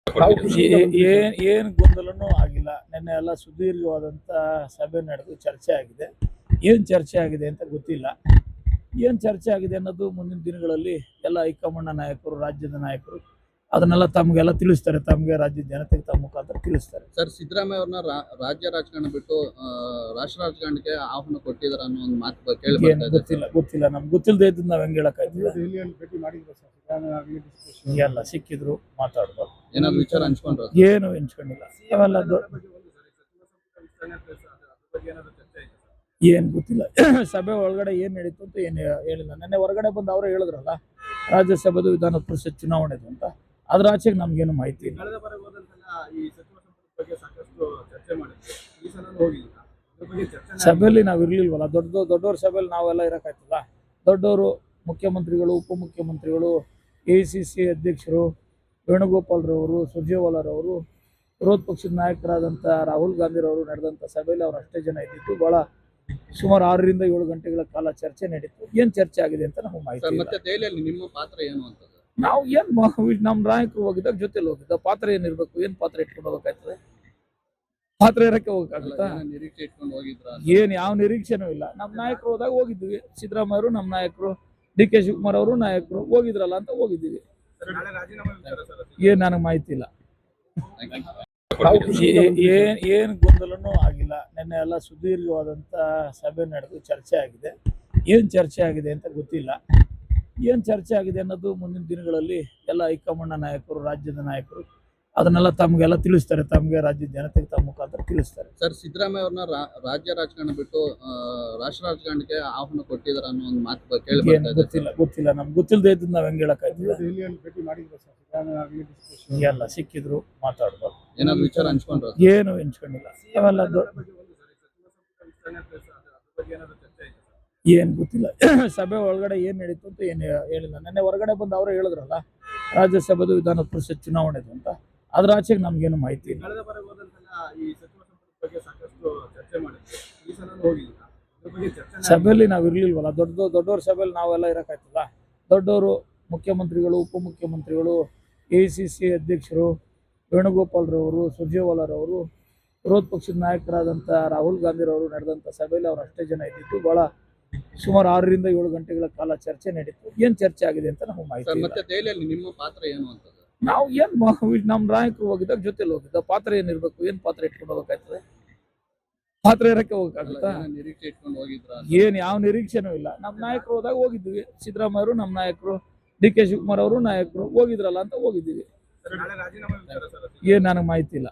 ಏನು ಗೊಂದಲನೂ ಆಗಿಲ್ಲ. ನಿನ್ನೆ ಎಲ್ಲ ಸುದೀರ್ಘವಾದಂಥ ಸಭೆ ನಡೆದು ಚರ್ಚೆ ಆಗಿದೆ. ಏನು ಚರ್ಚೆ ಆಗಿದೆ ಅಂತ ಗೊತ್ತಿಲ್ಲ. ಏನು ಚರ್ಚೆ ಆಗಿದೆ ಅನ್ನೋದು ಮುಂದಿನ ದಿನಗಳಲ್ಲಿ ಎಲ್ಲ ಹೈಕಮಾಂಡ್ ನಾಯಕರು, ರಾಜ್ಯದ ನಾಯಕರು ಅದನ್ನೆಲ್ಲ ತಮಗೆಲ್ಲ ತಿಳಿಸ್ತಾರೆ. ತಮಗೆ ರಾಜ್ಯದ ಜನತೆಗೆ ತಮ್ಮ ಮುಖಾಂತರ ತಿಳಿಸ್ತಾರೆ. ಸರ್, ಸಿದ್ದರಾಮಯ್ಯ ಅವ್ರನ್ನ ರಾಜ್ಯ ರಾಜಕಾರಣ ಬಿಟ್ಟು ರಾಷ್ಟ್ರ ರಾಜಕಾರಣಕ್ಕೆ ಆಹ್ವಾನ ಕೊಟ್ಟಿದ್ದಾರೆ ಅನ್ನೋ ಒಂದು ಮಾತು ಕೇಳಿ ಗೊತ್ತಿಲ್ಲ ನಮ್ಗೆ ಗೊತ್ತಿಲ್ಲದೆ ಇದ್ದು ನಾವ್ ಹೆಂಗ್ ಹೇಳಕ್ಕಾಗ್ತದೆ? ಎಲ್ಲ ಸಿಕ್ಕಿದ್ರು ಮಾತಾಡಿದ್ರು. ಏನಾದ್ರು ವಿಚಾರ ಹಂಚ್ಕೊಂಡ್ರು? ಏನು ಹಂಚ್ಕೊಂಡಿಲ್ಲ. ಅವೆಲ್ಲ ಏನ್ ಗೊತ್ತಿಲ್ಲ. ಸಭೆ ಒಳಗಡೆ ಏನ್ ನಡೀತು ಅಂತ ಏನು ಹೇಳಿಲ್ಲ. ನೆನ್ನೆ ಹೊರಗಡೆ ಬಂದು ಅವರೇ ಹೇಳಿದ್ರಲ್ಲ, ರಾಜ್ಯಸಭೆದು ವಿಧಾನ ಪರಿಷತ್ ಚುನಾವಣೆದು ಅಂತ. ಅದ್ರ ಆಚೆಗೆ ನಮ್ಗೇನು ಮಾಹಿತಿ ಇಲ್ಲ. ಸಭೆಯಲ್ಲಿ ನಾವು ಇರ್ಲಿಲ್ವಲ್ಲ. ದೊಡ್ಡವ್ರ ಸಭೆಯಲ್ಲಿ ನಾವೆಲ್ಲ ಇರಕ್ಕಾಯ್ತಲ್ಲ. ದೊಡ್ಡವರು ಮುಖ್ಯಮಂತ್ರಿಗಳು, ಉಪಮುಖ್ಯಮಂತ್ರಿಗಳು, ACC ಅಧ್ಯಕ್ಷರು ವೇಣುಗೋಪಾಲ್ರವರು, ಸುರ್ಜೇವಾಲಾರವರು, ವಿರೋಧ ಪಕ್ಷದ ನಾಯಕರಾದಂಥ ರಾಹುಲ್ ಗಾಂಧಿರವರು ನಡೆದಂಥ ಸಭೆಯಲ್ಲಿ ಅವ್ರು ಅಷ್ಟೇ ಜನ ಇದ್ದಿತ್ತು. ಬಹಳ ಸುಮಾರು 6 ರಿಂದ 7 ಗಂಟೆಗಳ ಕಾಲ ಚರ್ಚೆ ನಡೀತು. ಏನ್ ಚರ್ಚೆ ಆಗಿದೆ ಅಂತ ನಮಗೆ ಮಾಹಿತಿ ಇಲ್ಲ. ಮತ್ತೆ ದೆಹಲಿಯಲ್ಲಿ ನಿಮ್ಮ ಪಾತ್ರ ಏನು ಅಂತ ನಾವು ಏನ್ ನಮ್ಮ ನಾಯಕರು ಹೋಗಿದ್ದಾಗ ಜೊತೆಲಿ ಹೋಗಿದ್ದ. ಪಾತ್ರ ಏನಿರ್ಬೇಕು? ಏನ್ ಪಾತ್ರ ಇಟ್ಕೊಂಡು ಹೋಗ್ಬೇಕಾಗ್ತದೆ? ಪಾತ್ರ ಇರಕ್ಕೆ ಹೋಗಕ್ಕಾಗುತ್ತಾ? ನಿರೀಕ್ಷೆ ಇಟ್ಕೊಂಡು ಹೋಗಿದ್ರ? ಏನ್ ಯಾವ ನಿರೀಕ್ಷೆನೂ ಇಲ್ಲ. ನಮ್ಮ ನಾಯಕರು ಹೋದಾಗ ಹೋಗಿದ್ವಿ. ಸಿದ್ದರಾಮಯ್ಯ ಅವರು ನಮ್ಮ ನಾಯಕರು, DK ಶಿವಕುಮಾರ್ ಅವರು ನಾಯಕರು ಹೋಗಿದ್ರಲ್ಲ ಅಂತ ಹೋಗಿದ್ದೀವಿ. ಏನ್ ನನಗೆ ಮಾಹಿತಿ ಇಲ್ಲ. ಏನು ಗೊಂದಲನೂ ಆಗಿಲ್ಲ. ನಿನ್ನೆ ಎಲ್ಲ ಸುದೀರ್ಘವಾದಂಥ ಸಭೆ ನಡೆದು ಚರ್ಚೆ ಆಗಿದೆ. ಏನು ಚರ್ಚೆ ಆಗಿದೆ ಅಂತ ಗೊತ್ತಿಲ್ಲ. ಏನು ಚರ್ಚೆ ಆಗಿದೆ ಅನ್ನೋದು ಮುಂದಿನ ದಿನಗಳಲ್ಲಿ ಎಲ್ಲ ಹೈಕಮಾಂಡ್ ನಾಯಕರು, ರಾಜ್ಯದ ನಾಯಕರು ಅದನ್ನೆಲ್ಲ ತಮಗೆಲ್ಲ ತಿಳಿಸ್ತಾರೆ. ತಮಗೆ ರಾಜ್ಯದ ಜನತೆಗೆ ತಮ್ಮ ಮುಖಾಂತರ ತಿಳಿಸ್ತಾರೆ. ಸರ್, ಸಿದ್ದರಾಮಯ್ಯ ಅವ್ರನ್ನ ರಾಜ್ಯ ರಾಜಕಾರಣ ಬಿಟ್ಟು ರಾಷ್ಟ್ರ ರಾಜಕಾರಣಕ್ಕೆ ಆಹ್ವಾನ ಕೊಟ್ಟಿದ್ದಾರೆ ಅನ್ನೋ ಒಂದು ಮಾತು ಕೇಳಿ ಗೊತ್ತಿಲ್ಲ ನಮ್ಗೆ ಗೊತ್ತಿಲ್ಲದೆ ಇದ್ದು ನಾವ್ ಹೆಂಗ್ ಹೇಳಕ್ಕಾಗ್ತದೆ? ಎಲ್ಲ ಸಿಕ್ಕಿದ್ರು ಮಾತಾಡಿದ್ರು. ಏನಾದ್ರು ವಿಚಾರ ಹಂಚ್ಕೊಂಡ್ರು? ಏನು ಹಂಚ್ಕೊಂಡಿಲ್ಲ. ಅವೆಲ್ಲ ಏನ್ ಗೊತ್ತಿಲ್ಲ. ಸಭೆ ಒಳಗಡೆ ಏನ್ ನಡೀತು ಅಂತ ಏನು ಹೇಳಿಲ್ಲ. ನೆನ್ನೆ ಹೊರಗಡೆ ಬಂದು ಅವರೇ ಹೇಳಿದ್ರಲ್ಲ, ರಾಜ್ಯಸಭೆದು ವಿಧಾನ ಪರಿಷತ್ ಚುನಾವಣೆದು ಅಂತ. ಅದ್ರ ಆಚೆಗೆ ನಮ್ಗೇನು ಮಾಹಿತಿ ಇಲ್ಲ. ಸಭೆಯಲ್ಲಿ ನಾವು ಇರ್ಲಿಲ್ವಲ್ಲ. ದೊಡ್ಡವ್ರ ಸಭೆಯಲ್ಲಿ ನಾವೆಲ್ಲ ಇರಕ್ಕಾಯ್ತಲ್ಲ. ದೊಡ್ಡವರು ಮುಖ್ಯಮಂತ್ರಿಗಳು, ಉಪಮುಖ್ಯಮಂತ್ರಿಗಳು, ACC ಅಧ್ಯಕ್ಷರು ವೇಣುಗೋಪಾಲ್ರವರು, ಸುರ್ಜೇವಾಲಾರವರು, ವಿರೋಧ ಪಕ್ಷದ ನಾಯಕರಾದಂಥ ರಾಹುಲ್ ಗಾಂಧಿರವರು ನಡೆದಂಥ ಸಭೆಯಲ್ಲಿ ಅವ್ರು ಅಷ್ಟೇ ಜನ ಇದ್ದಿತ್ತು. ಬಹಳ ಸುಮಾರು 6 ರಿಂದ 7 ಗಂಟೆಗಳ ಕಾಲ ಚರ್ಚೆ ನಡೀತು. ಏನ್ ಚರ್ಚೆ ಆಗಿದೆ ಅಂತ ನಮಗೆ ಮಾಹಿತಿ ಇಲ್ಲ. ಮತ್ತೆ ದೆಹಲಿಯಲ್ಲಿ ನಿಮ್ಮ ಪಾತ್ರ ಏನು ಅಂತ ನಾವು ಏನ್ ನಮ್ಮ ನಾಯಕರು ಹೋಗಿದ್ದಾಗ ಜೊತೆಲಿ ಹೋಗಿದ್ದ. ಪಾತ್ರ ಏನಿರ್ಬೇಕು? ಏನ್ ಪಾತ್ರ ಇಟ್ಕೊಂಡು ಹೋಗ್ಬೇಕಾಗ್ತದೆ? ಪಾತ್ರ ಇರಕ್ಕೆ ಹೋಗಕ್ಕಾಗುತ್ತಾ? ನಿರೀಕ್ಷೆ ಇಟ್ಕೊಂಡು ಹೋಗಿದ್ರ? ಏನ್ ಯಾವ ನಿರೀಕ್ಷೆನೂ ಇಲ್ಲ. ನಮ್ಮ ನಾಯಕರು ಹೋದಾಗ ಹೋಗಿದ್ವಿ. ಸಿದ್ದರಾಮಯ್ಯ ಅವರು ನಮ್ಮ ನಾಯಕರು, DK ಶಿವಕುಮಾರ್ ಅವರು ನಾಯಕರು ಹೋಗಿದ್ರಲ್ಲ ಅಂತ ಹೋಗಿದ್ದೀವಿ. ಏನ್ ನನಗೆ ಮಾಹಿತಿ ಇಲ್ಲ.